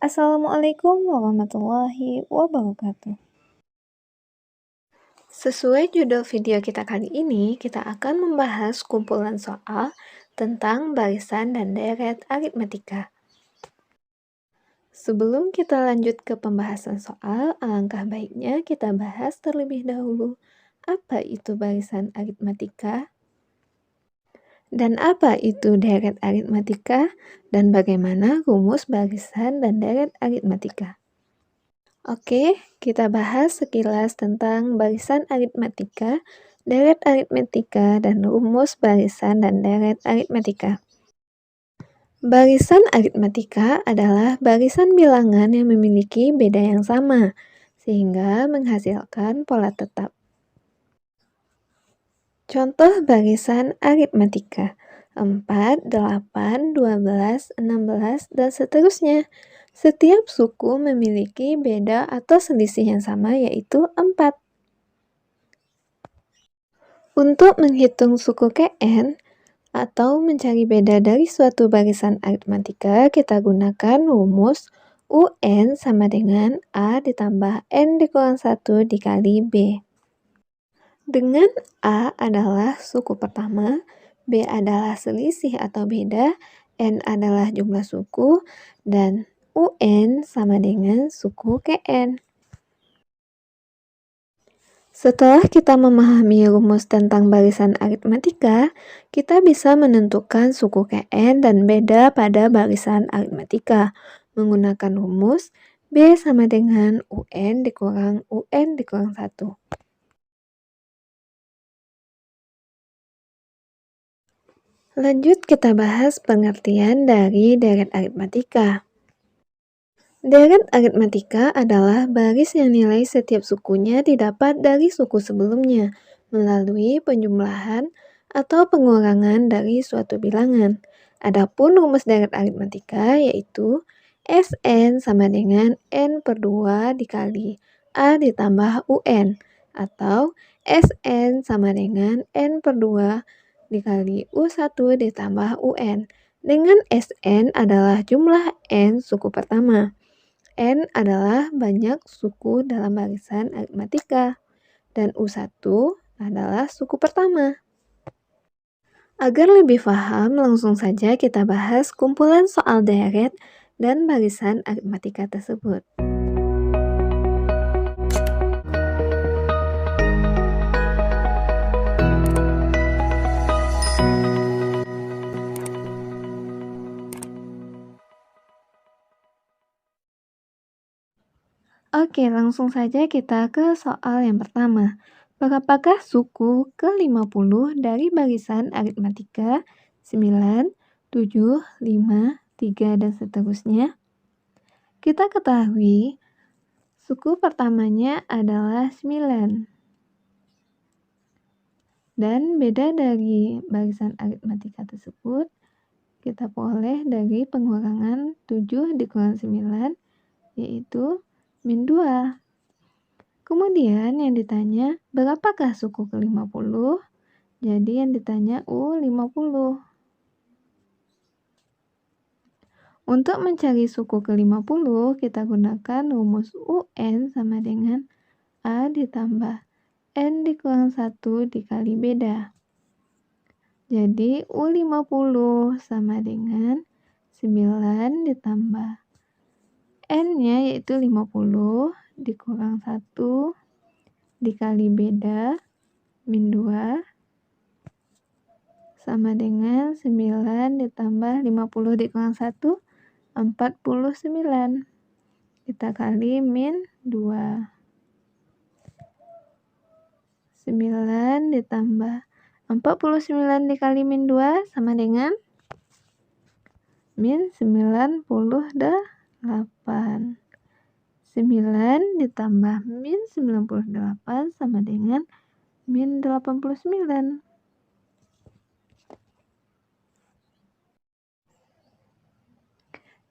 Assalamualaikum warahmatullahi wabarakatuh. Sesuai judul video kita kali ini, kita akan membahas kumpulan soal tentang barisan dan deret aritmatika. Sebelum kita lanjut ke pembahasan soal, alangkah baiknya kita bahas terlebih dahulu apa itu barisan aritmatika dan apa itu deret aritmatika dan bagaimana rumus barisan dan deret aritmatika. Oke, kita bahas sekilas tentang barisan aritmatika, deret aritmatika, dan rumus barisan dan deret aritmatika. Barisan aritmatika adalah barisan bilangan yang memiliki beda yang sama, sehingga menghasilkan pola tetap. Contoh barisan aritmatika: 4, 8, 12, 16, dan seterusnya. Setiap suku memiliki beda atau selisih yang sama, yaitu 4. Untuk menghitung suku Kn atau mencari beda dari suatu barisan aritmatika, kita gunakan rumus UN sama dengan A ditambah N dikurang 1 dikali B. Dengan A adalah suku pertama, B adalah selisih atau beda, N adalah jumlah suku, dan UN sama dengan suku Kn. Setelah kita memahami rumus tentang barisan aritmatika, kita bisa menentukan suku Kn dan beda pada barisan aritmatika menggunakan rumus B sama dengan UN dikurang 1. Lanjut kita bahas pengertian dari deret aritmatika. Deret aritmatika adalah baris yang nilai setiap sukunya didapat dari suku sebelumnya melalui penjumlahan atau pengurangan dari suatu bilangan. Adapun rumus deret aritmatika yaitu Sn sama dengan N per 2 dikali A ditambah UN, atau Sn sama dengan N per 2 dikali U1 ditambah UN, dengan Sn adalah jumlah N suku pertama. N adalah banyak suku dalam barisan aritmatika, dan U1 adalah suku pertama. Agar lebih paham, langsung saja kita bahas kumpulan soal deret dan barisan aritmatika tersebut. Oke, langsung saja kita ke soal yang pertama. Berapakah suku ke-50 dari barisan aritmatika 9, 7, 5, 3, dan seterusnya? Kita ketahui suku pertamanya adalah 9. Dan beda dari barisan aritmatika tersebut, kita peroleh dari pengurangan 7 dikurang 9, yaitu min 2. Kemudian yang ditanya, berapakah suku ke-50? Jadi yang ditanya U50. Untuk mencari suku ke-50, kita gunakan rumus UN sama dengan A ditambah N dikurang 1 dikali beda. Jadi U50 sama dengan 9 ditambah N-nya yaitu 50 dikurang 1 dikali beda min 2 sama dengan 9 ditambah 50 dikurang 1, 49. Kita kali min 2. 9 ditambah 49 dikali min 2 sama dengan min 98. 9 ditambah min 98 sama dengan min 89.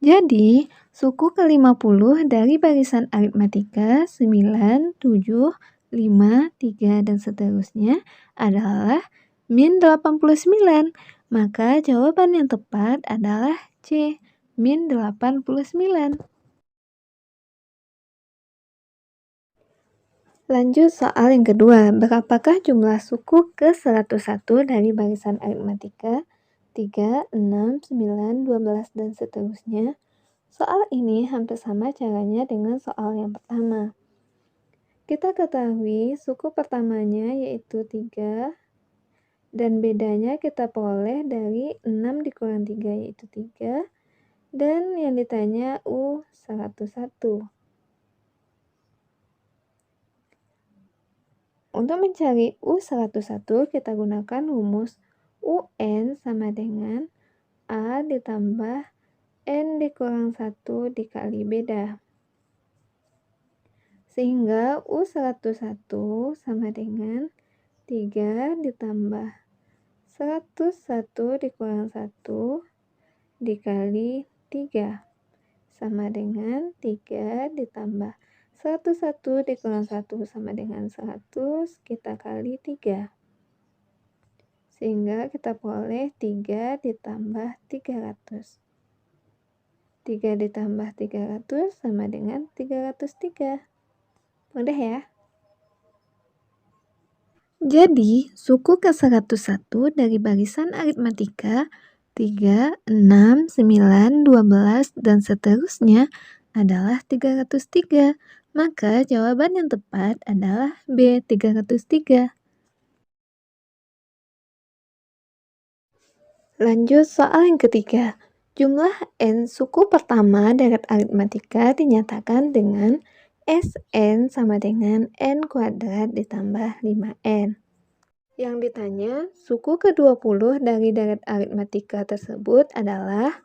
Jadi, suku ke-50 dari barisan aritmatika 9, 7, 5, 3, dan seterusnya adalah min 89. Maka jawaban yang tepat adalah C, min 89. Lanjut soal yang kedua, berapakah jumlah suku ke-101 dari barisan aritmatika 3, 6, 9, 12, dan seterusnya? Soal ini hampir sama caranya dengan soal yang pertama. Kita ketahui suku pertamanya yaitu 3, dan bedanya kita peroleh dari 6 dikurang 3 yaitu 3, dan yang ditanya U101. Untuk mencari U101, kita gunakan rumus UN sama dengan A ditambah N dikurang 1 dikali beda. Sehingga U101 sama dengan 3 ditambah 101 dikurang 1 dikali 3. Sama dengan 3 ditambah 101 dikurang 1 sama dengan 100, kita kali 3. Sehingga kita peroleh 3 ditambah 300. 3 ditambah 300 sama dengan 303. Mudah ya? Jadi, suku ke-101 dari barisan aritmatika 3, 6, 9, 12, dan seterusnya adalah 303. Maka jawaban yang tepat adalah B, 303. Lanjut soal yang ketiga. Jumlah N suku pertama deret aritmatika dinyatakan dengan Sn sama dengan N kuadrat ditambah 5N. Yang ditanya, suku ke-20 dari deret aritmatika tersebut adalah.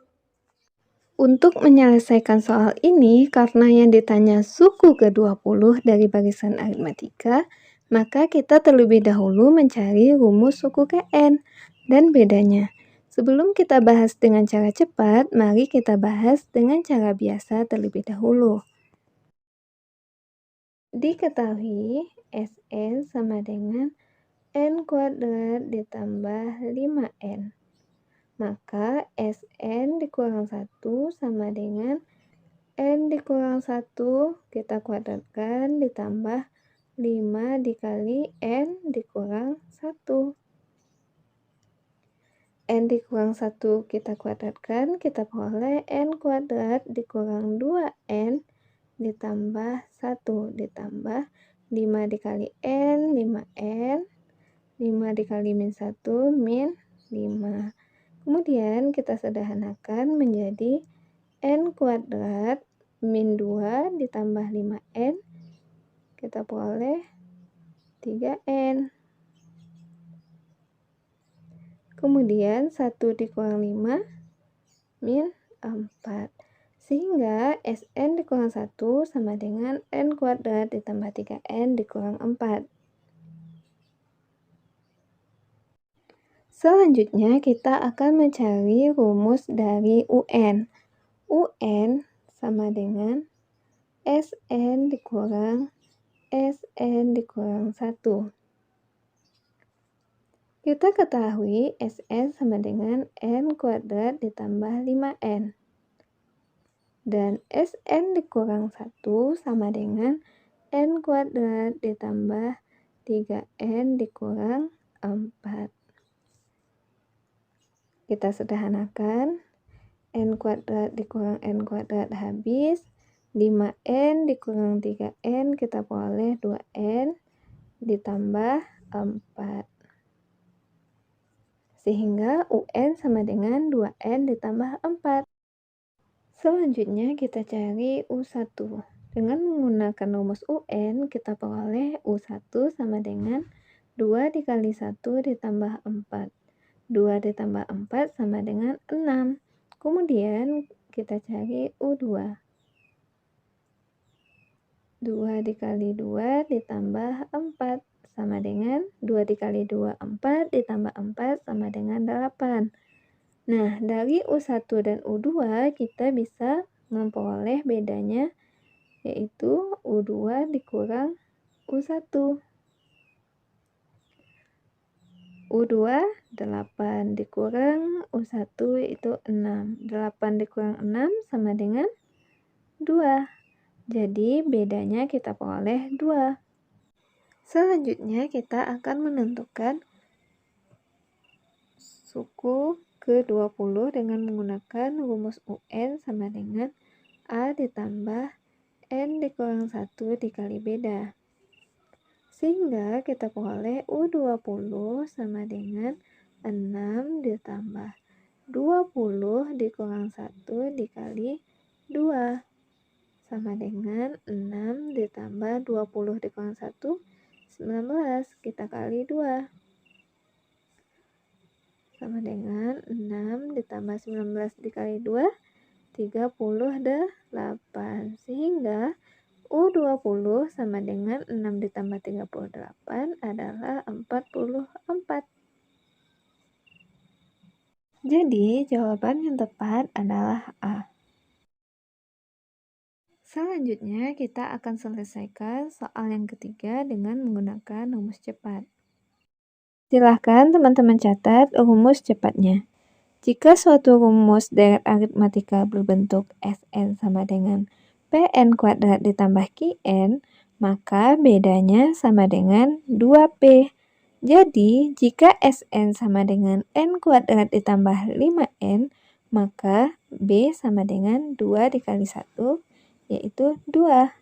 Untuk menyelesaikan soal ini, karena yang ditanya suku ke-20 dari barisan aritmatika, maka kita terlebih dahulu mencari rumus suku ke N dan bedanya. Sebelum kita bahas dengan cara cepat, mari kita bahas dengan cara biasa terlebih dahulu. Diketahui Sn sama dengan N kuadrat ditambah 5N. Maka Sn dikurang 1 sama dengan N dikurang 1, kita kuadratkan ditambah 5 dikali N dikurang 1. N dikurang 1 kita kuadratkan, kita peroleh N kuadrat dikurang 2N ditambah 1 ditambah 5 dikali N, 5N, 5 dikali min 1, min 5. Kemudian kita sederhanakan menjadi N kuadrat min 2 ditambah 5N, kita peroleh 3N. Kemudian 1 dikurang 5, min 4. Sehingga Sn dikurang 1 sama dengan N kuadrat ditambah 3N dikurang 4. Selanjutnya kita akan mencari rumus dari UN. UN sama dengan Sn dikurang Sn dikurang 1. Kita ketahui Sn sama dengan N kuadrat ditambah 5N. Dan Sn dikurang 1 sama dengan N kuadrat ditambah 3N dikurang 4. Kita sederhanakan, N kuadrat dikurang N kuadrat habis, 5N dikurang 3N kita peroleh 2N ditambah 4. Sehingga UN sama dengan 2N ditambah 4. Selanjutnya kita cari U1. Dengan menggunakan rumus UN, kita peroleh U1 sama dengan 2 dikali 1 ditambah 4. 2 ditambah 4 sama dengan 6. Kemudian kita cari U2. 2 dikali 2 ditambah 4 sama dengan 2 dikali 2, 4 ditambah 4 sama dengan 8. Nah, dari U1 dan U2 kita bisa memperoleh bedanya yaitu U2 dikurang U1. U2 8 dikurang U1 yaitu 6. 8 dikurang 6 sama dengan 2. Jadi bedanya kita peroleh 2. Selanjutnya kita akan menentukan suku ke-20 dengan menggunakan rumus UN sama dengan A ditambah N dikurang 1 dikali beda. Sehingga kita peroleh U20 sama dengan 6 ditambah 20 dikurang 1 dikali 2 sama dengan 6 ditambah 20 dikurang 1, 19. Kita kali 2 sama dengan 6 ditambah 19 dikali 2, 38. Sehingga U20 sama dengan 6 ditambah 38 adalah 44. Jadi jawaban yang tepat adalah A. Selanjutnya kita akan selesaikan soal yang ketiga dengan menggunakan rumus cepat. Silahkan teman-teman catat rumus cepatnya. Jika suatu rumus deret aritmatika berbentuk Sn sama dengan Pn kuadrat ditambah Qn, maka bedanya sama dengan 2P. Jadi, jika Sn sama dengan N kuadrat ditambah 5N, maka B sama dengan 2 dikali 1, yaitu 2.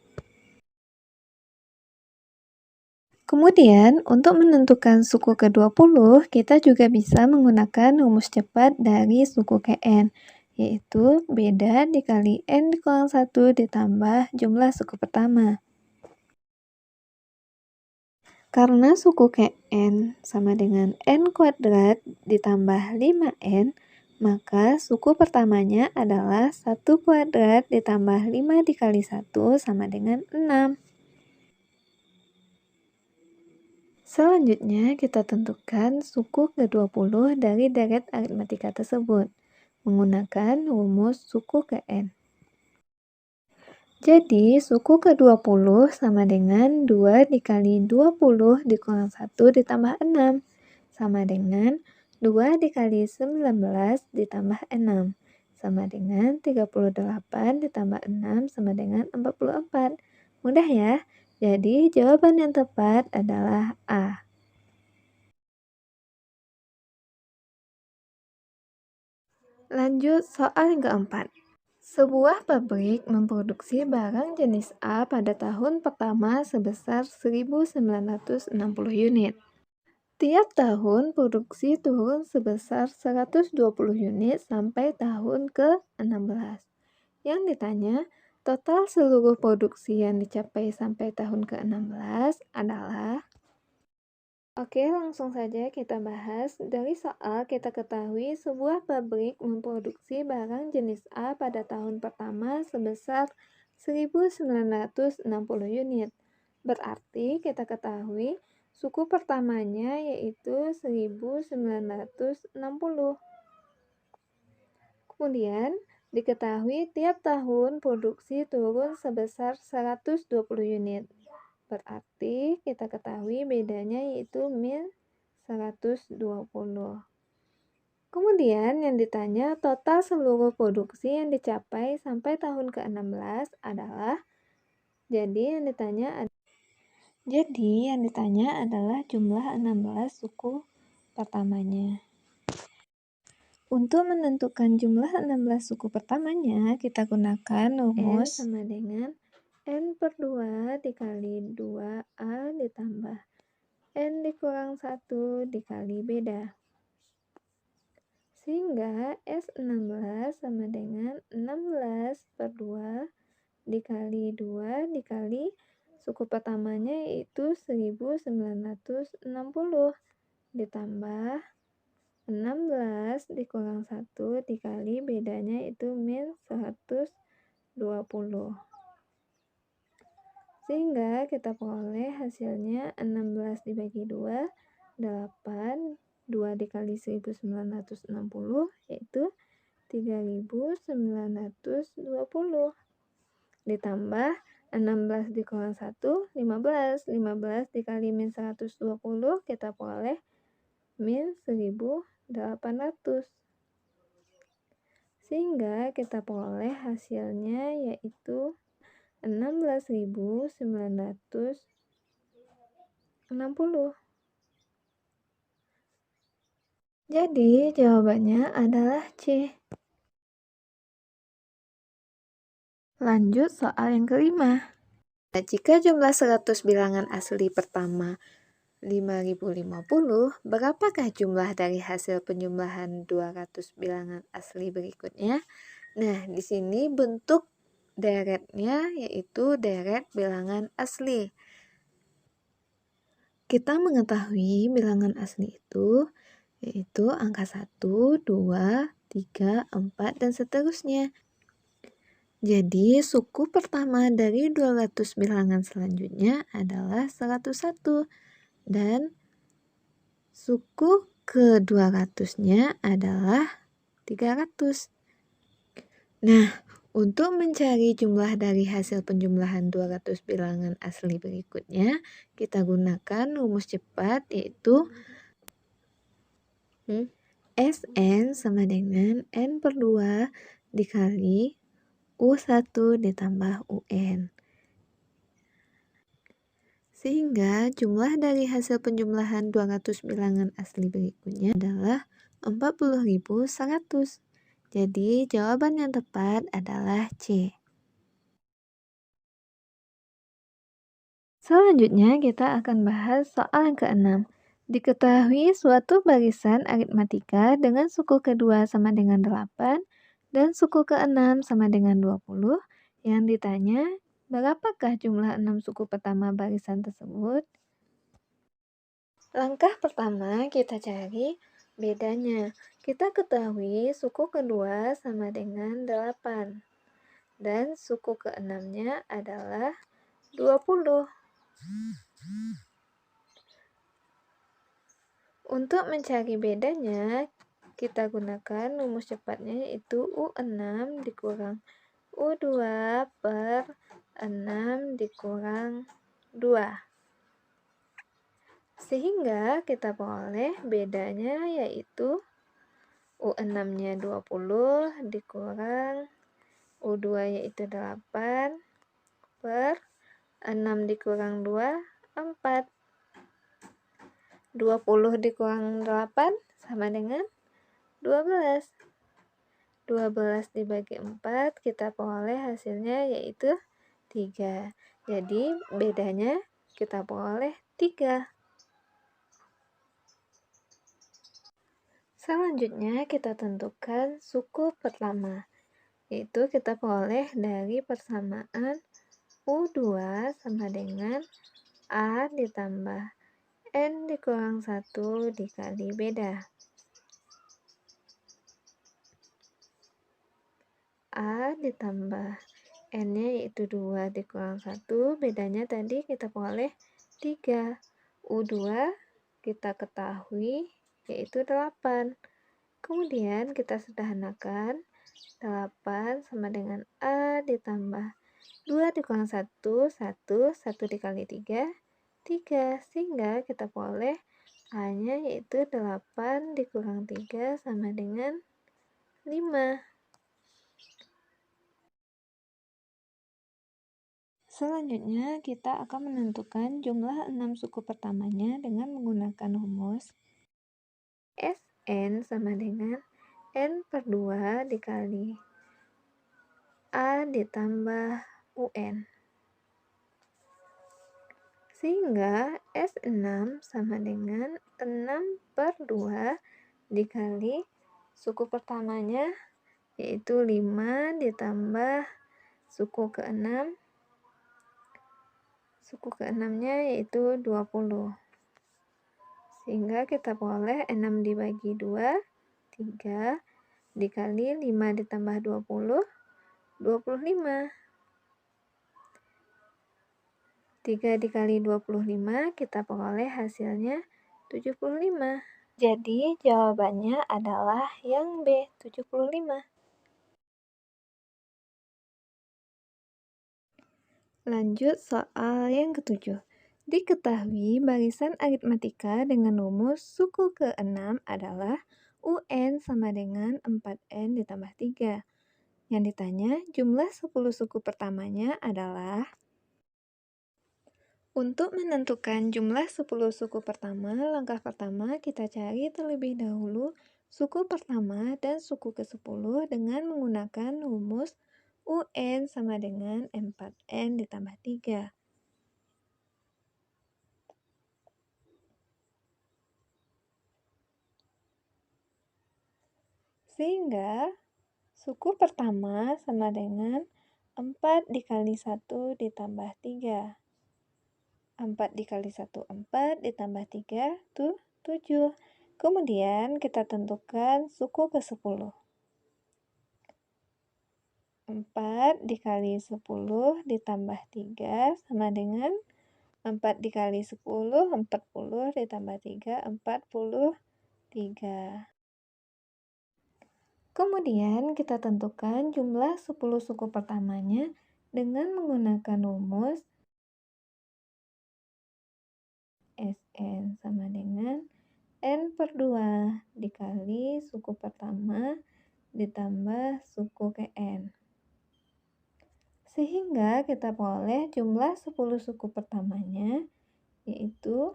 Kemudian, untuk menentukan suku ke-20, kita juga bisa menggunakan rumus cepat dari suku Kn, yaitu beda dikali N dikurang 1 ditambah jumlah suku pertama. Karena suku Kn sama dengan N kuadrat ditambah 5N, maka suku pertamanya adalah 1 kuadrat ditambah 5 dikali 1 sama dengan 6. Selanjutnya, kita tentukan suku ke-20 dari deret aritmatika tersebut menggunakan rumus suku Kn. Jadi, suku ke-20 sama dengan 2 dikali 20 dikurang 1 ditambah 6 sama dengan 2 dikali 19 ditambah 6 sama dengan 38 ditambah 6 sama dengan 44. Mudah ya? Jadi, jawaban yang tepat adalah A. Lanjut soal yang keempat. Sebuah pabrik memproduksi barang jenis A pada tahun pertama sebesar 1960 unit. Tiap tahun produksi turun sebesar 120 unit sampai tahun ke-16. Yang ditanya, total seluruh produksi yang dicapai sampai tahun ke-16 adalah. Oke, langsung saja kita bahas. Dari soal kita ketahui sebuah pabrik memproduksi barang jenis A pada tahun pertama sebesar 1960 unit. Berarti kita ketahui suku pertamanya yaitu 1960. Kemudian, diketahui tiap tahun produksi turun sebesar 120 unit. Berarti kita ketahui bedanya yaitu min 120. Kemudian yang ditanya total seluruh produksi yang dicapai sampai tahun ke-16 adalah, jadi yang ditanya adalah jumlah 16 suku pertamanya. Untuk menentukan jumlah 16 suku pertamanya, kita gunakan rumus N sama dengan N per 2 dikali 2A ditambah N dikurang 1 dikali beda. Sehingga S16 sama dengan 16 per 2 dikali 2 dikali suku pertamanya yaitu 1960 ditambah 16 dikurang 1 dikali bedanya itu min 120. Sehingga kita peroleh hasilnya 16 dibagi 2, 8, 2 dikali 1960 yaitu 3920. Ditambah 16 dikurang 1, 15. 15 dikali min 120 kita peroleh min 1800. Sehingga kita peroleh hasilnya yaitu 16.900 60. Jadi jawabannya adalah C. Lanjut soal yang kelima. Jika jumlah 100 bilangan asli pertama 5050, berapakah jumlah dari hasil penjumlahan 200 bilangan asli berikutnya? Nah, di sini bentuk deretnya yaitu deret bilangan asli. Kita mengetahui bilangan asli itu yaitu angka 1, 2, 3, 4, dan seterusnya. Jadi, suku pertama dari 200 bilangan selanjutnya adalah 101 dan suku ke-200-nya adalah 300. Nah, untuk mencari jumlah dari hasil penjumlahan 200 bilangan asli berikutnya, kita gunakan rumus cepat yaitu Sn sama dengan N per 2 dikali U1 ditambah UN. Sehingga jumlah dari hasil penjumlahan 200 bilangan asli berikutnya adalah 40.100. Jadi jawaban yang tepat adalah C. Selanjutnya kita akan bahas soal yang ke-6. Diketahui suatu barisan aritmatika dengan suku kedua sama dengan 8 dan suku ke-6 sama dengan 20. Yang ditanya, berapakah jumlah 6 suku pertama barisan tersebut? Langkah pertama kita cari bedanya. Kita ketahui suku kedua sama dengan 8 dan suku ke-6-nya adalah 20. Untuk mencari bedanya, kita gunakan rumus cepatnya yaitu U6 dikurang U2 per 6 dikurang 2. Sehingga kita peroleh bedanya yaitu U6-nya 20 dikurang U2 yaitu 8 per 6 dikurang 2, 4. 20 dikurang 8 sama dengan 12. 12 dibagi 4, kita peroleh hasilnya yaitu 3. Jadi bedanya kita peroleh 3. Selanjutnya kita tentukan suku pertama, yaitu kita peroleh dari persamaan U2 sama dengan A ditambah N dikurang 1 dikali beda. A ditambah N-nya yaitu 2 dikurang 1, bedanya tadi kita peroleh 3. U2 kita ketahui yaitu 8. Kemudian kita sederhanakan 8 sama dengan A ditambah 2 dikurang 1, 1 dikali 3, 3. Sehingga kita peroleh A-nya yaitu 8 dikurang 3 sama dengan 5. Selanjutnya, kita akan menentukan jumlah 6 suku pertamanya dengan menggunakan rumus Sn sama dengan N per 2 dikali A ditambah UN. Sehingga S6 sama dengan 6 per 2 dikali suku pertamanya yaitu 5 ditambah suku ke-6. Suku ke-6-nya yaitu 20. Sehingga kita peroleh 6 dibagi 2, 3 dikali 5 ditambah 20, 25. 3 dikali 25 kita peroleh hasilnya 75. Jadi jawabannya adalah yang B, 75. Lanjut soal yang ke-7. Diketahui barisan aritmatika dengan rumus suku ke-6 adalah UN sama dengan 4N ditambah 3. Yang ditanya jumlah 10 suku pertamanya adalah Untuk menentukan jumlah 10 suku pertama, langkah pertama kita cari terlebih dahulu suku pertama dan suku ke-10 dengan menggunakan rumus UN sama dengan 4N ditambah 3. Sehingga suku pertama sama dengan 4 dikali 1 ditambah 3. 4 dikali 1, 4 ditambah 3, itu 7. Kemudian kita tentukan suku ke-10. 4 dikali 10 ditambah 3 sama dengan 4 dikali 10, 40 ditambah 3, 43. Kemudian kita tentukan jumlah 10 suku pertamanya dengan menggunakan rumus Sn sama dengan N per 2 dikali suku pertama ditambah suku Kn. Sehingga kita peroleh jumlah 10 suku pertamanya yaitu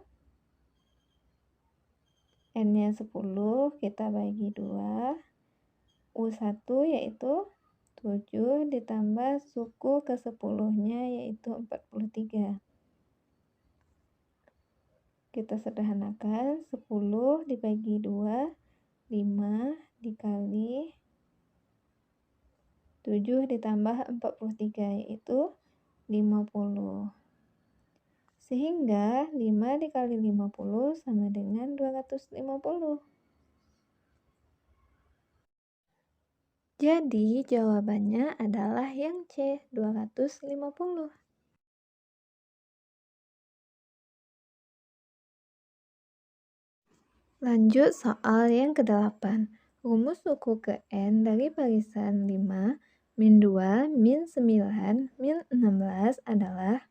N-nya 10 kita bagi 2, U1 yaitu 7 ditambah suku ke-10-nya yaitu 43. Kita sederhanakan 10 dibagi 2, 5 dikali 7 ditambah 43 yaitu 50. Sehingga 5 dikali 50 sama dengan 250. Jadi jawabannya adalah yang C, 250. Lanjut soal yang ke-8. Rumus suku ke N dari barisan 5, min 2, min 9, min 16 adalah.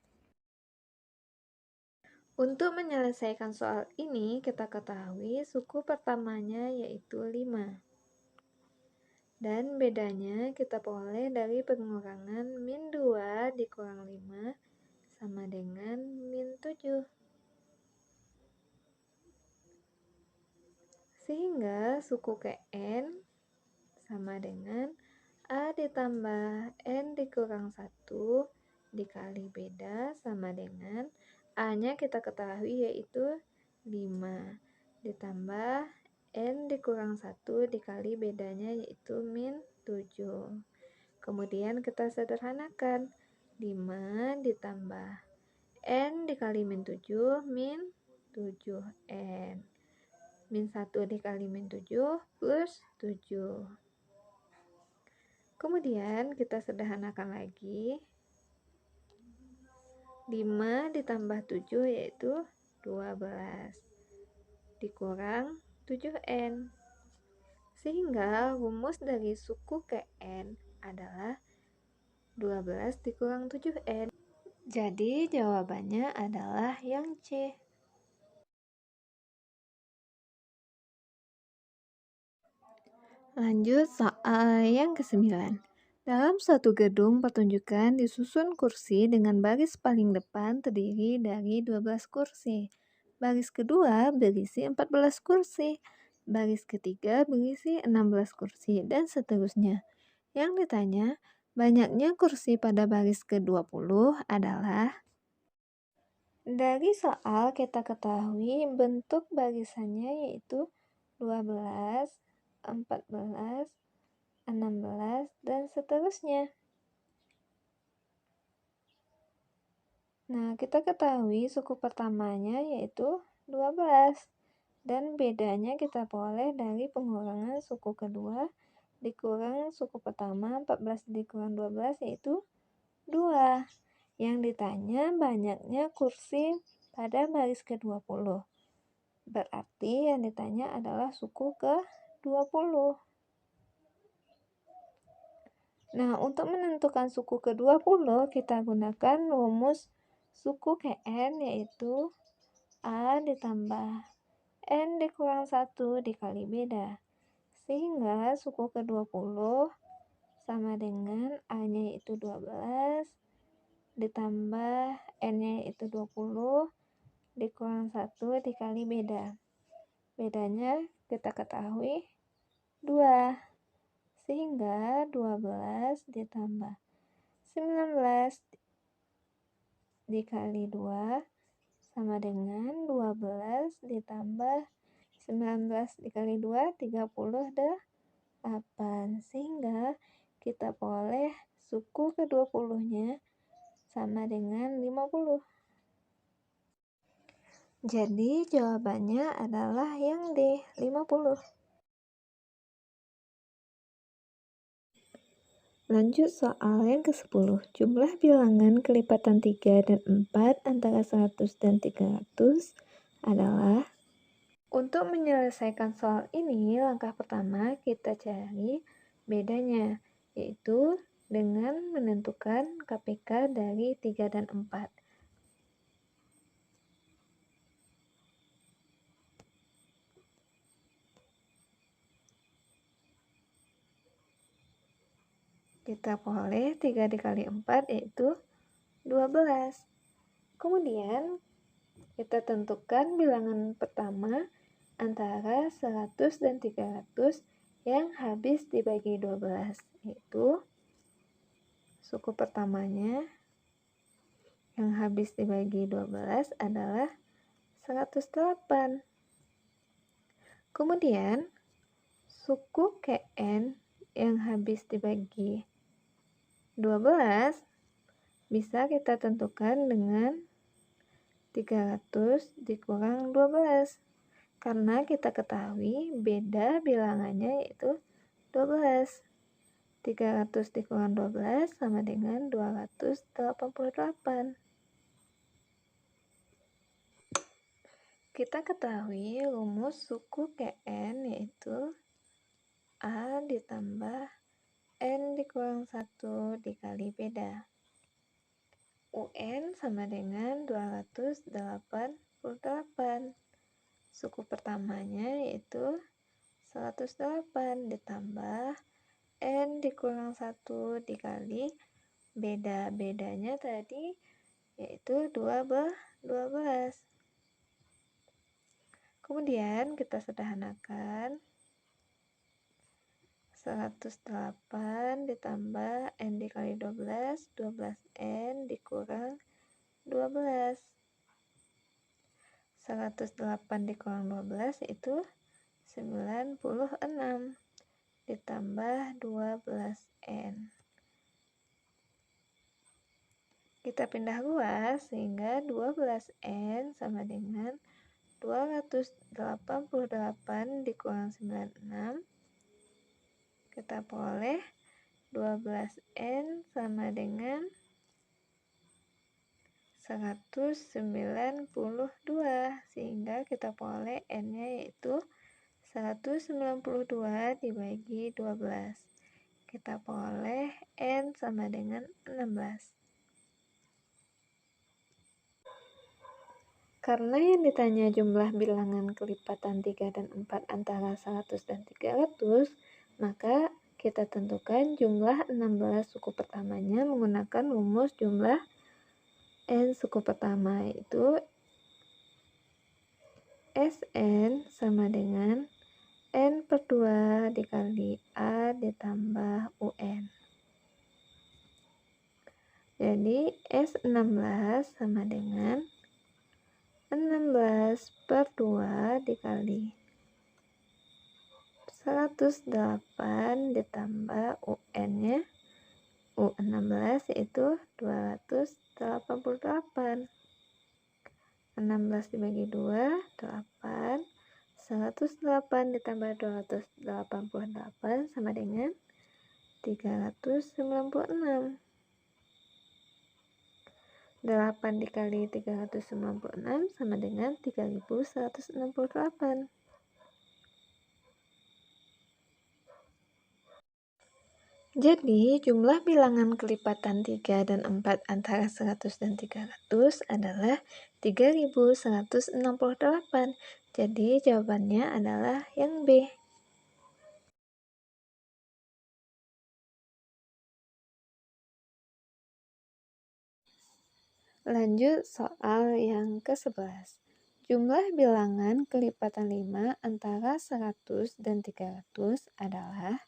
Untuk menyelesaikan soal ini, kita ketahui suku pertamanya yaitu 5. Dan bedanya kita peroleh dari pengurangan min 2 dikurang 5 sama dengan min 7. Sehingga suku ke N sama dengan A ditambah N dikurang 1 dikali beda sama dengan A-nya kita ketahui yaitu 5 ditambah N dikurang 1 dikali bedanya yaitu min 7. Kemudian kita sederhanakan 5 ditambah N dikali min 7 min 7N. Min 1 dikali min 7 plus 7. Kemudian kita sederhanakan lagi. 5 ditambah 7 yaitu 12. Dikurang 7N. Sehingga rumus dari suku ke N adalah 12 dikurang 7N. Jadi jawabannya adalah yang C. Lanjut soal yang ke-9. Dalam suatu gedung pertunjukan disusun kursi dengan baris paling depan terdiri dari 12 kursi. Baris kedua berisi 14 kursi. Baris ketiga berisi 16 kursi dan seterusnya. Yang ditanya, banyaknya kursi pada baris ke-20 adalah. Dari soal kita ketahui bentuk barisannya yaitu 12, 14, 16, dan seterusnya. Nah, kita ketahui suku pertamanya yaitu 12. Dan bedanya kita peroleh dari pengurangan suku kedua dikurang suku pertama 14 dikurang 12 yaitu 2. Yang ditanya banyaknya kursi pada baris ke-20. Berarti yang ditanya adalah suku ke-20. Nah, untuk menentukan suku ke-20 kita gunakan rumus suku Kn yaitu A ditambah N dikurang 1 dikali beda. Sehingga suku ke-20 sama dengan A-nya yaitu 12 ditambah N-nya itu 20 dikurang 1 dikali beda. Bedanya kita ketahui 2. Sehingga 12 ditambah 19 dikali 2 sama dengan 12 ditambah 19 dikali 2, 38. Sehingga kita peroleh suku ke-20-nya sama dengan 50. Jadi jawabannya adalah yang D, 50. Lanjut soal yang ke-10. Jumlah bilangan kelipatan 3 dan 4 antara 100 dan 300 adalah. Untuk menyelesaikan soal ini, langkah pertama kita cari bedanya, yaitu dengan menentukan KPK dari 3 dan 4. Kita peroleh 3 dikali 4 yaitu 12. Kemudian kita tentukan bilangan pertama antara 100 dan 300 yang habis dibagi 12, yaitu suku pertamanya yang habis dibagi 12 adalah 108. Kemudian suku KN yang habis dibagi 12 bisa kita tentukan dengan 300 dikurang 12. Karena kita ketahui beda bilangannya yaitu 12. 300 dikurang 12 sama dengan 288. Kita ketahui rumus suku KN yaitu A ditambah N dikurang 1 dikali beda. UN sama dengan 288. Suku pertamanya yaitu 108 ditambah N dikurang 1 dikali beda-bedanya tadi yaitu 12. Kemudian kita sederhanakan 108 ditambah N dikali 12, 12N dikurang 12. 108 dikurang 12 itu 96 ditambah 12N. Kita pindah luas sehingga 12N sama dengan 288 dikurang 96. Kita peroleh 12N sama dengan 192, sehingga kita peroleh N-nya yaitu 192 dibagi 12. Kita peroleh N sama dengan 16. Karena yang ditanya jumlah bilangan kelipatan 3 dan 4 antara 100 dan 300, maka kita tentukan jumlah 16 suku pertamanya menggunakan rumus jumlah N suku pertama, yaitu Sn sama dengan N per 2 dikali A ditambah UN. Jadi S16 sama dengan 16 per 2 dikali 108 ditambah UN-nya U16 yaitu 288. 16 dibagi 2, 8. 108 ditambah 288 sama dengan 396. 8 dikali 396 sama dengan 3168. Jadi, jumlah bilangan kelipatan 3 dan 4 antara 100 dan 300 adalah 3168. Jadi, jawabannya adalah yang B. Lanjut soal yang ke-11. Jumlah bilangan kelipatan 5 antara 100 dan 300 adalah.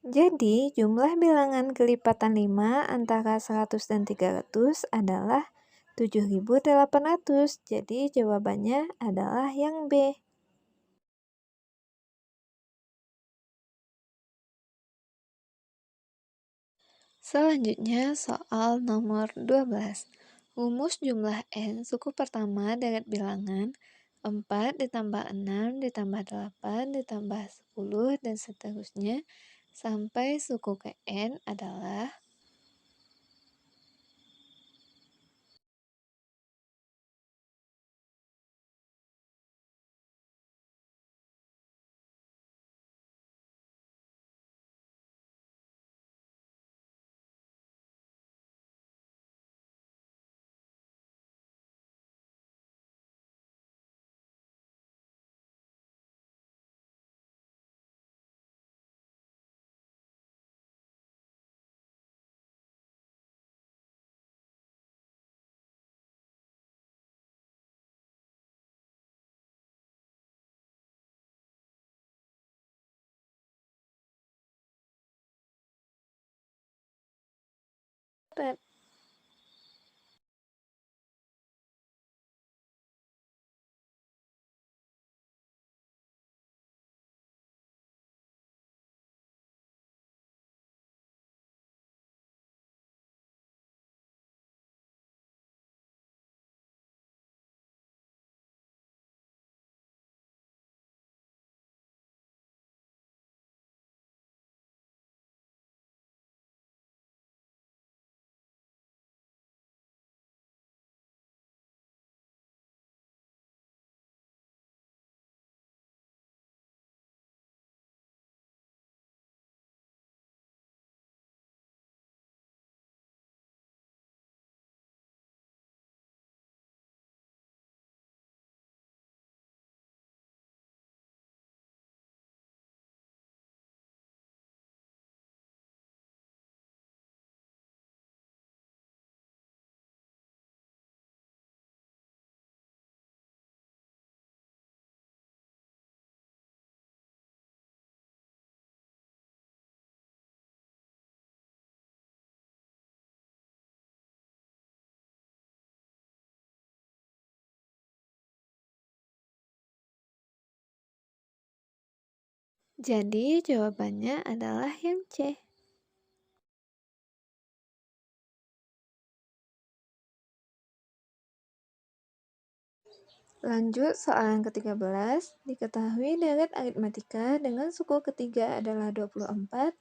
Jadi, jumlah bilangan kelipatan 5 antara 100 dan 300 adalah 7.800. Jadi, jawabannya adalah yang B. Selanjutnya, soal nomor 12. Rumus jumlah N suku pertama deret bilangan 4 ditambah 6 ditambah 8 ditambah 10 dan seterusnya sampai suku ke N adalah. Jadi jawabannya adalah yang C. Lanjut soal yang ke-13, diketahui deret aritmatika dengan suku ketiga adalah 24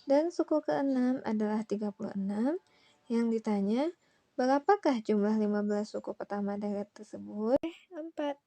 dan suku ke-6 adalah 36. Yang ditanya, berapakah jumlah 15 suku pertama deret tersebut? 4.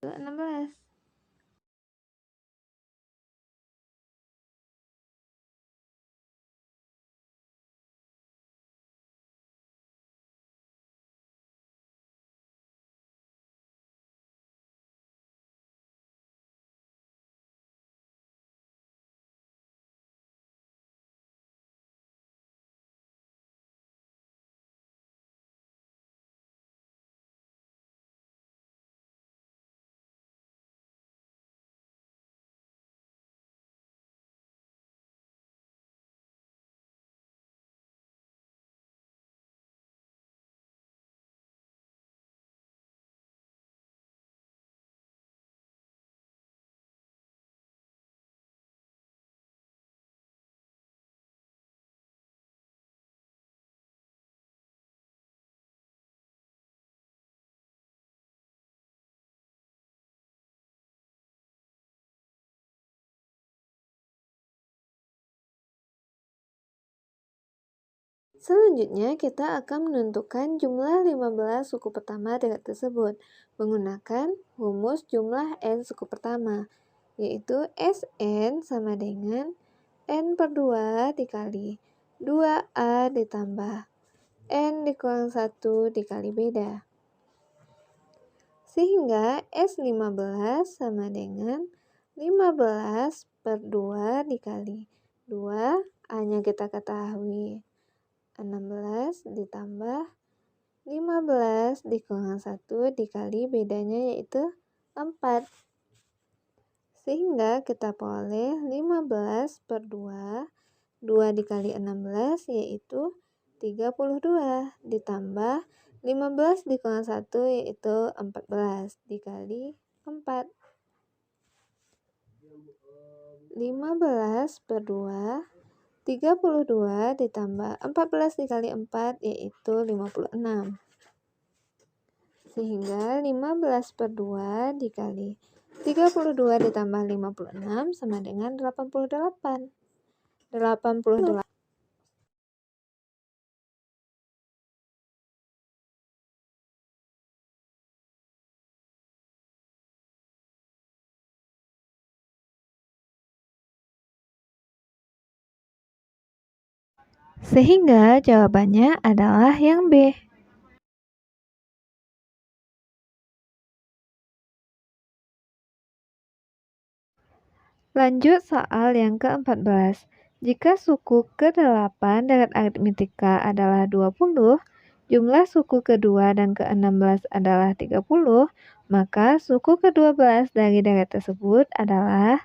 Ke-16. Selanjutnya, kita akan menentukan jumlah 15 suku pertama deret tersebut menggunakan rumus jumlah n suku pertama, yaitu Sn sama dengan n per 2 dikali 2A ditambah n dikurang 1 dikali beda. Sehingga S15 sama dengan 15 per 2 dikali 2, A-nya kita ketahui 16 ditambah 15 dikurang 1 dikali bedanya yaitu 4. Sehingga kita peroleh 15 per 2, 2 dikali 16 yaitu 32 ditambah 15 dikurang 1 yaitu 14 dikali 4. 15 per 2, 32 ditambah 14 dikali 4 yaitu 56. Sehingga 15 per 2 dikali 32 ditambah 56 sama dengan 88. 88. Sehingga jawabannya adalah yang B. Lanjut soal yang ke-14. Jika suku ke-8 deret aritmetika adalah 20, jumlah suku ke-2 dan ke-16 adalah 30, maka suku ke-12 dari deret tersebut adalah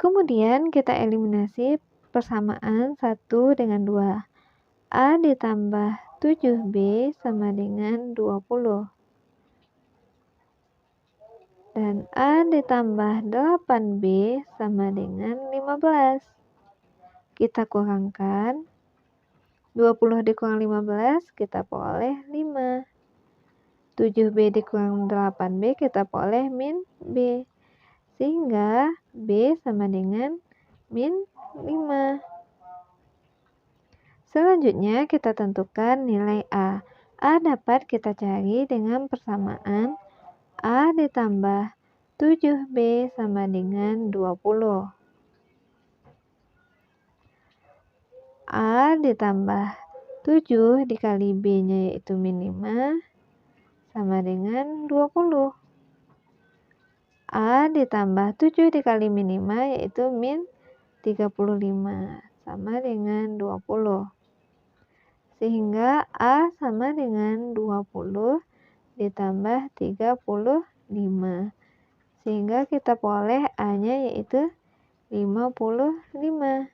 Kemudian kita eliminasi persamaan 1 dengan 2. A ditambah 7B sama dengan 20. Dan A ditambah 8B sama dengan 15. Kita kurangkan. 20 dikurang 15 kita peroleh 5. 7B dikurang 8B kita peroleh min B. Sehingga B sama dengan min 5. Selanjutnya kita tentukan nilai A. A dapat kita cari dengan persamaan A ditambah 7B sama dengan 20. A ditambah 7 dikali B-nya yaitu min 5 sama dengan 20. A ditambah 7 dikali min 5 yaitu min 35 sama dengan 20. Sehingga A sama dengan 20 ditambah 35. Sehingga kita peroleh A-nya yaitu 55.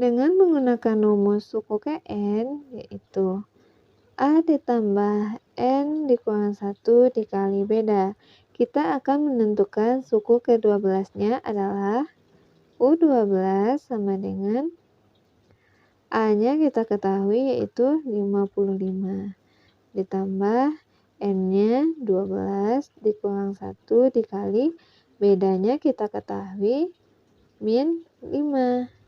Dengan menggunakan rumus suku Kn yaitu A ditambah N dikurang 1 dikali beda. Kita akan menentukan suku ke-12-nya adalah U12 sama dengan A-nya kita ketahui yaitu 55. Ditambah N-nya 12 dikurang 1 dikali bedanya kita ketahui min 5.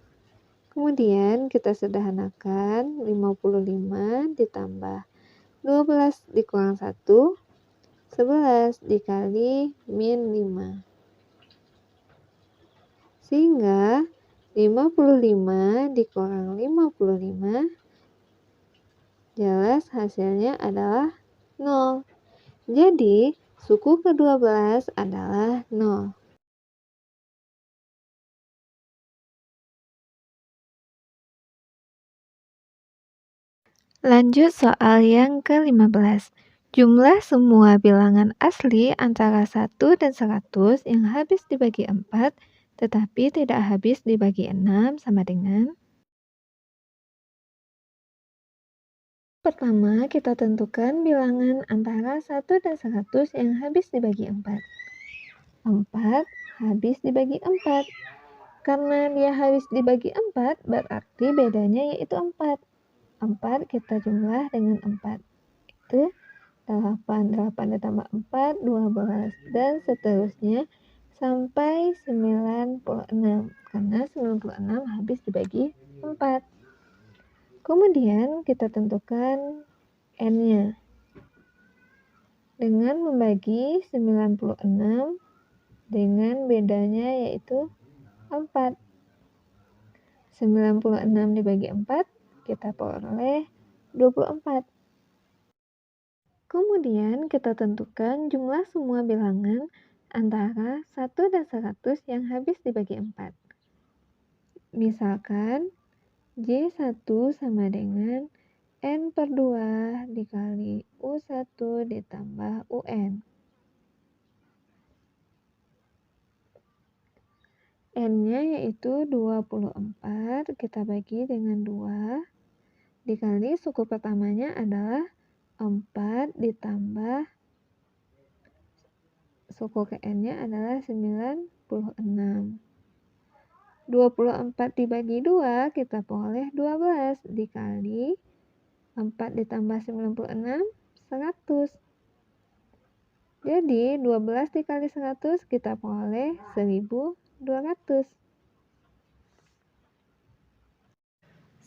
Kemudian kita sederhanakan 55 ditambah 12 dikurang 1, 11 dikali min 5. Sehingga 55 dikurang 55, jelas hasilnya adalah 0. Jadi, suku ke-12 adalah 0. Lanjut soal yang ke-15. Jumlah semua bilangan asli antara 1 dan 100 yang habis dibagi 4 tetapi tidak habis dibagi 6 sama dengan. Pertama, kita tentukan bilangan antara 1 dan 100 yang habis dibagi 4. 4 habis dibagi 4. Karena dia habis dibagi 4, berarti bedanya yaitu 4. 4 kita jumlah dengan 4. Itu 8. 8 ditambah 4, 12. Dan seterusnya sampai 96. Karena 96 habis dibagi 4. Kemudian kita tentukan N-nya. Dengan membagi 96 dengan bedanya yaitu 4. 96 dibagi 4 kita peroleh 24. Kemudian kita tentukan jumlah semua bilangan antara 1 dan 100 yang habis dibagi 4. Misalkan J1 sama dengan N per 2 dikali U1 ditambah UN. N-nya yaitu 24, kita bagi dengan 2. Dikali suku pertamanya adalah 4 ditambah suku ke N-nya adalah 96. 24 dibagi 2 kita peroleh 12 dikali 4 ditambah 96, 100. Jadi 12 dikali 100 kita peroleh 1200.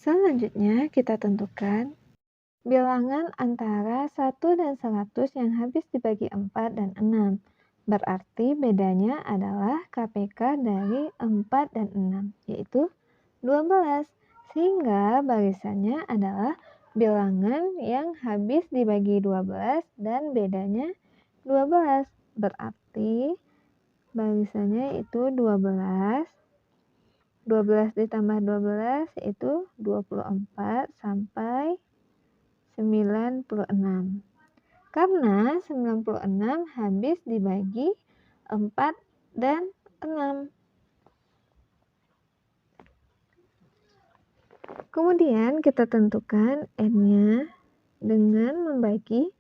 Selanjutnya kita tentukan bilangan antara 1 dan 100 yang habis dibagi 4 dan 6. Berarti bedanya adalah KPK dari 4 dan 6, yaitu 12. Sehingga barisannya adalah bilangan yang habis dibagi 12 dan bedanya 12. Berarti barisannya itu 12. 12 ditambah 12 itu 24 sampai 96. Karena 96 habis dibagi 4 dan 6. Kemudian kita tentukan N-nya dengan membagi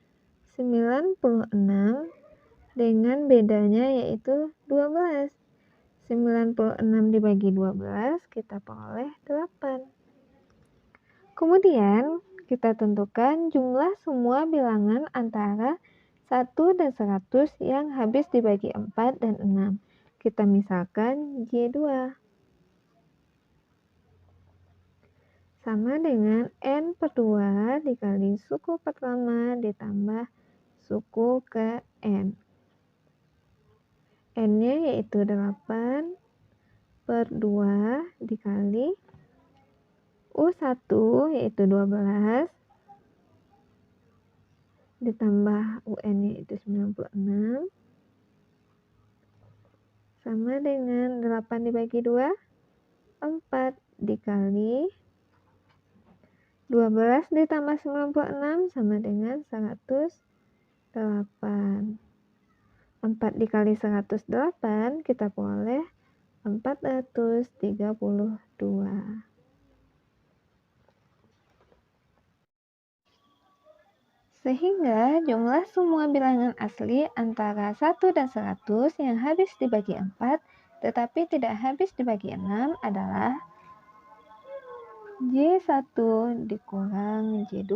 96 dengan bedanya yaitu 12. 96 dibagi 12 kita peroleh 8. Kemudian kita tentukan jumlah semua bilangan antara 1 dan 100 yang habis dibagi 4 dan 6. Kita misalkan J2. Sama dengan N per 2 dikali suku pertama ditambah suku ke N. N-nya yaitu 8 per 2 dikali U1 yaitu 12 ditambah UN yaitu 96 sama dengan 8 dibagi 2, 4 dikali 12 ditambah 96 sama dengan 108. 4 dikali 108 kita peroleh 432. Sehingga jumlah semua bilangan asli antara 1 dan 100 yang habis dibagi 4 tetapi tidak habis dibagi 6 adalah J1 dikurang J2.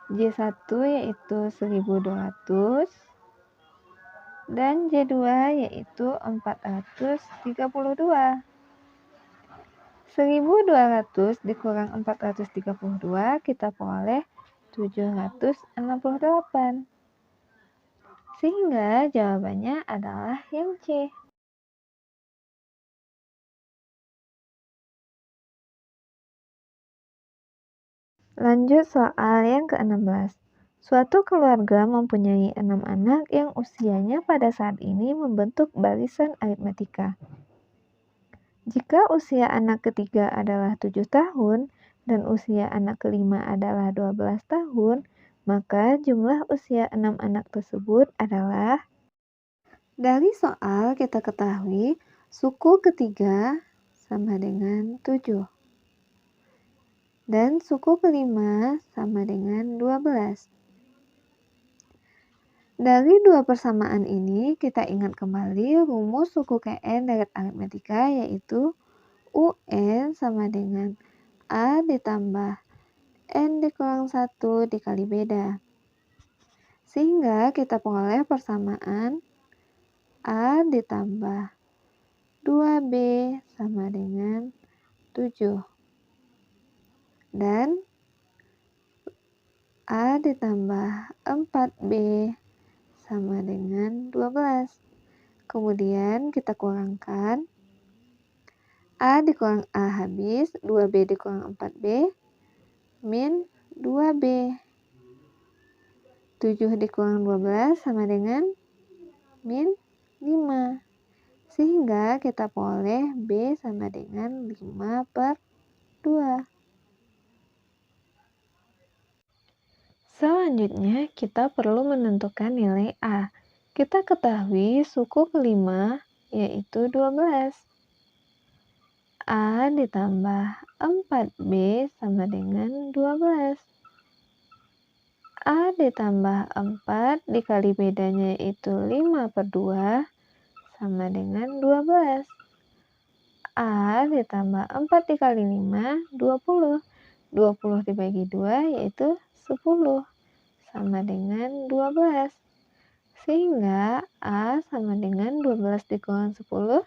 J1 yaitu 1200 dan J2 yaitu 432. 1200 dikurang 432 kita peroleh 768. Sehingga jawabannya adalah yang C. Lanjut soal yang ke-16. Suatu keluarga mempunyai 6 anak yang usianya pada saat ini membentuk barisan aritmatika. Jika usia anak ketiga adalah 7 tahun dan usia anak kelima adalah 12 tahun, maka jumlah usia 6 anak tersebut adalah. Dari soal kita ketahui suku ketiga sama dengan 7 dan suku kelima sama dengan 12. Dari dua persamaan ini, kita ingat kembali rumus suku KN deret aritmatika yaitu UN sama dengan A ditambah N dikurang 1 dikali beda. Sehingga kita peroleh persamaan A ditambah 2B sama dengan 7. Dan A ditambah 4B sama dengan 12. Kemudian kita kurangkan. A dikurang A habis, 2B dikurang 4B, min 2B. 7 dikurang 12 sama dengan min 5. Sehingga kita peroleh B sama dengan 5 per 2. Selanjutnya, kita perlu menentukan nilai A. Kita ketahui suku kelima yaitu 12. A ditambah 4B sama dengan 12. A ditambah 4 dikali bedanya yaitu 5 per 2 sama dengan 12. A ditambah 4 dikali 5, 20. 20 dibagi 2 yaitu 10 sama dengan 12. Sehingga A sama dengan 12 dikurang 10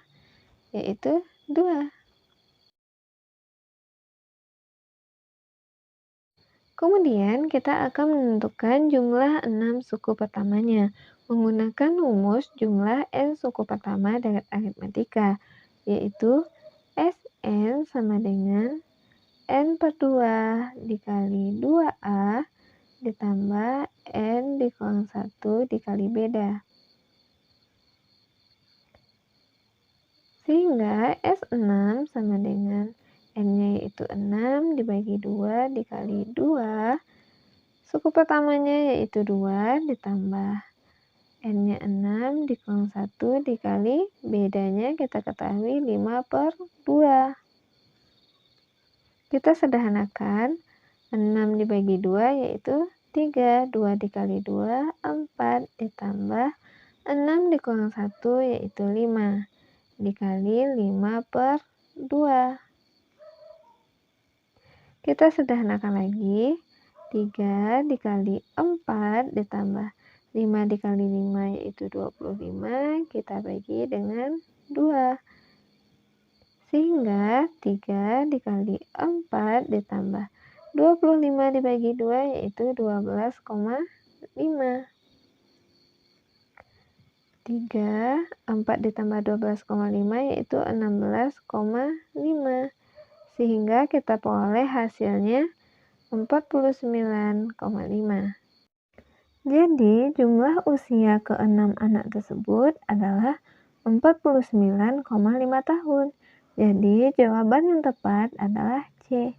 yaitu 2. Kemudian kita akan menentukan jumlah 6 suku pertamanya menggunakan rumus jumlah N suku pertama deret aritmatika yaitu Sn sama dengan N per 2 dikali 2A ditambah N dikurang 1 dikali beda. Sehingga S6 sama dengan N-nya yaitu 6 dibagi 2 dikali 2 Suku pertamanya yaitu 2 ditambah N-nya 6 dikurang 1 dikali bedanya kita ketahui 5/2. Kita sederhanakan 6 dibagi 2 yaitu 3. 2 dikali 2 4 ditambah 6 dikurang 1 yaitu 5 dikali 5/2. Kita sederhanakan lagi 3 dikali 4 ditambah 5 dikali 5 yaitu 25 kita bagi dengan 2. Sehingga 3 dikali 4 ditambah 25 dibagi 2 yaitu 12,5. 4 ditambah 12,5 yaitu 16,5. Sehingga kita peroleh hasilnya 49,5. Jadi jumlah usia ke-6 anak tersebut adalah 49,5 tahun. Jadi jawaban yang tepat adalah C.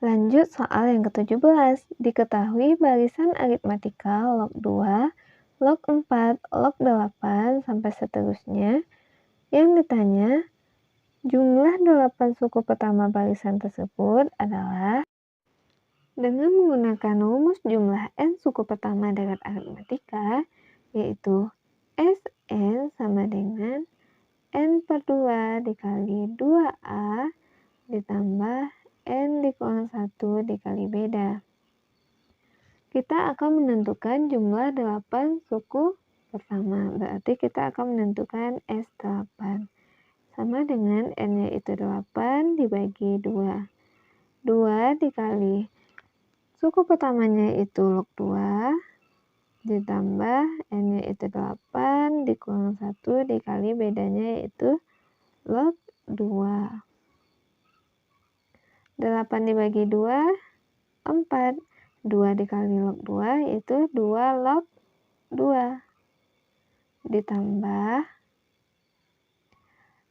Lanjut soal yang ke-17. Diketahui barisan aritmatika log 2, log 4, log 8, sampai seterusnya. Yang ditanya, jumlah 8 suku pertama barisan tersebut adalah dengan menggunakan rumus jumlah n suku pertama dekat aritmatika, yaitu Sn sama dengan n/2 dikali 2a ditambah n dikurang 1 dikali beda. Kita akan menentukan jumlah 8 suku pertama, berarti kita akan menentukan S8 sama dengan n yaitu 8 dibagi 2. 2 dikali suku pertamanya itu log 2 ditambah n yaitu 8 dikurang 1 dikali bedanya yaitu log 2. 8 dibagi 2, 4. 2 dikali log 2 yaitu 2 log 2. Ditambah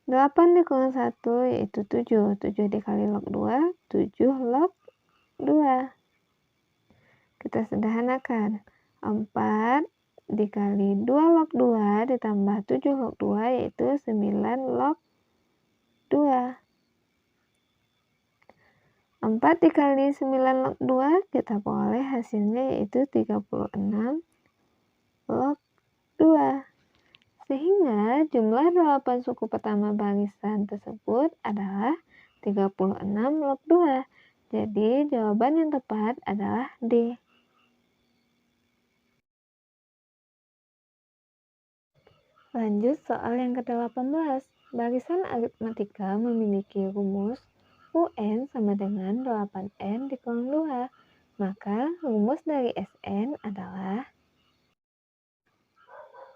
8 dikurang 1 yaitu 7. 7 dikali log 2, 7 log 2. Kita sederhanakan. 4 dikali 2 log 2 ditambah 7 log 2 yaitu 9 log 2. 4 dikali 9 log 2 kita peroleh hasilnya yaitu 36 log 2. Sehingga jumlah 8 suku pertama barisan tersebut adalah 36 log 2. Jadi jawaban yang tepat adalah D. Lanjut soal yang ke-18. Barisan aritmatika memiliki rumus UN sama dengan 8N dikurang 2. Maka rumus dari Sn adalah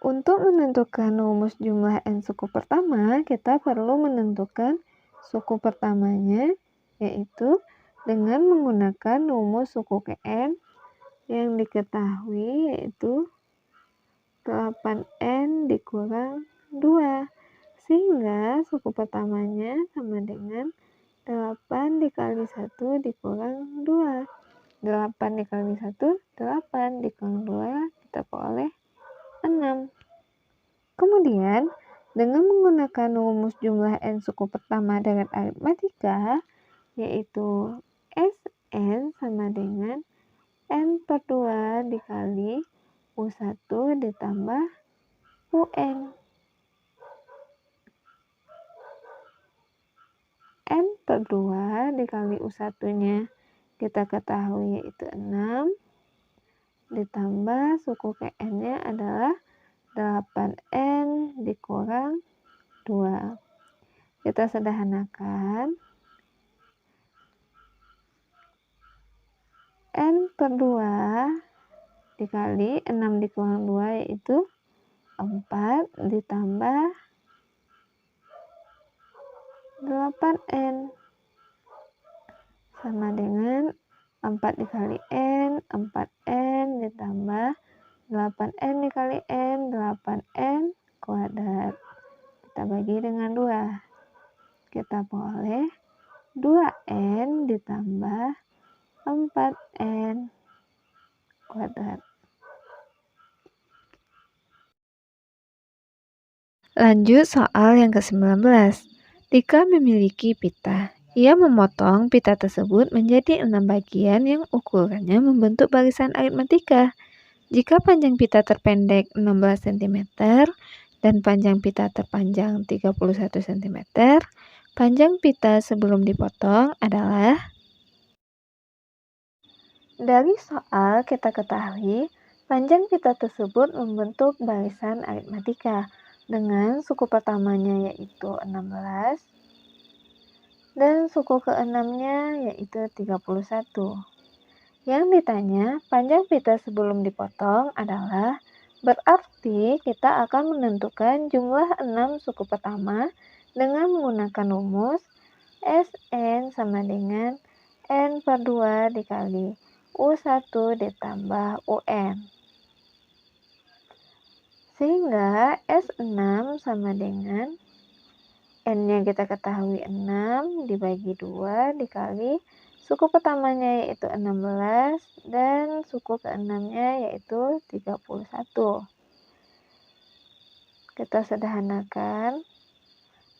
untuk menentukan rumus jumlah n suku pertama, kita perlu menentukan suku pertamanya, yaitu dengan menggunakan rumus suku Kn yang diketahui yaitu 8N dikurang 2. Sehingga suku pertamanya sama dengan 8 dikali 1 dikurang 2. 8 dikali 1, 8 dikurang 2, kita peroleh 6. Kemudian, dengan menggunakan rumus jumlah n suku pertama dengan aritmatika, yaitu Sn sama dengan n/2 dikali U1 ditambah UN. N/2 dikali U1-nya kita ketahui yaitu 6 ditambah suku Kn-nya adalah 8N dikurang 2. Kita sederhanakan. N/2 dikali 6 dikurang 2 yaitu 4 ditambah 8N sama dengan 4 dikali N, 4N ditambah 8N dikali N, 8N kuadrat. Kita bagi dengan 2. kita peroleh 2N ditambah 4N kuadrat. Lanjut soal yang ke-19. Dika memiliki pita. Ia memotong pita tersebut menjadi 6 bagian yang ukurannya membentuk barisan aritmatika. Jika panjang pita terpendek 16 cm dan panjang pita terpanjang 31 cm, panjang pita sebelum dipotong adalah. Dari soal kita ketahui, panjang pita tersebut membentuk barisan aritmatika dengan suku pertamanya yaitu 16 dan suku keenamnya yaitu 31. Yang ditanya, panjang pita sebelum dipotong adalah, berarti kita akan menentukan jumlah 6 suku pertama dengan menggunakan rumus Sn sama dengan N per 2 dikali U1 ditambah UN. Sehingga S6 sama dengan N-nya kita ketahui 6 dibagi 2 dikali suku pertamanya yaitu 16 dan suku keenamnya yaitu 31. Kita sederhanakan.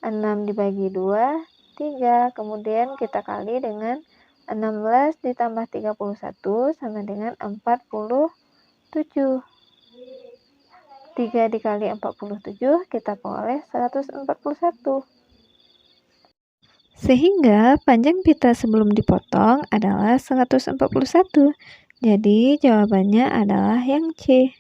6 dibagi 2, 3. Kemudian kita kali dengan 16 ditambah 31 sama dengan 47. 3 dikali 47 kita peroleh 141. Sehingga panjang pita sebelum dipotong adalah 141. Jadi jawabannya adalah yang C.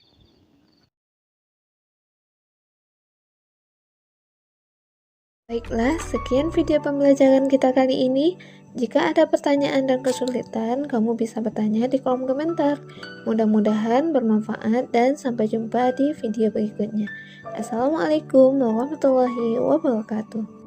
Baiklah, sekian video pembelajaran kita kali ini. Jika ada pertanyaan dan kesulitan, kamu bisa bertanya di kolom komentar. Mudah-mudahan bermanfaat dan sampai jumpa di video berikutnya. Assalamualaikum warahmatullahi wabarakatuh.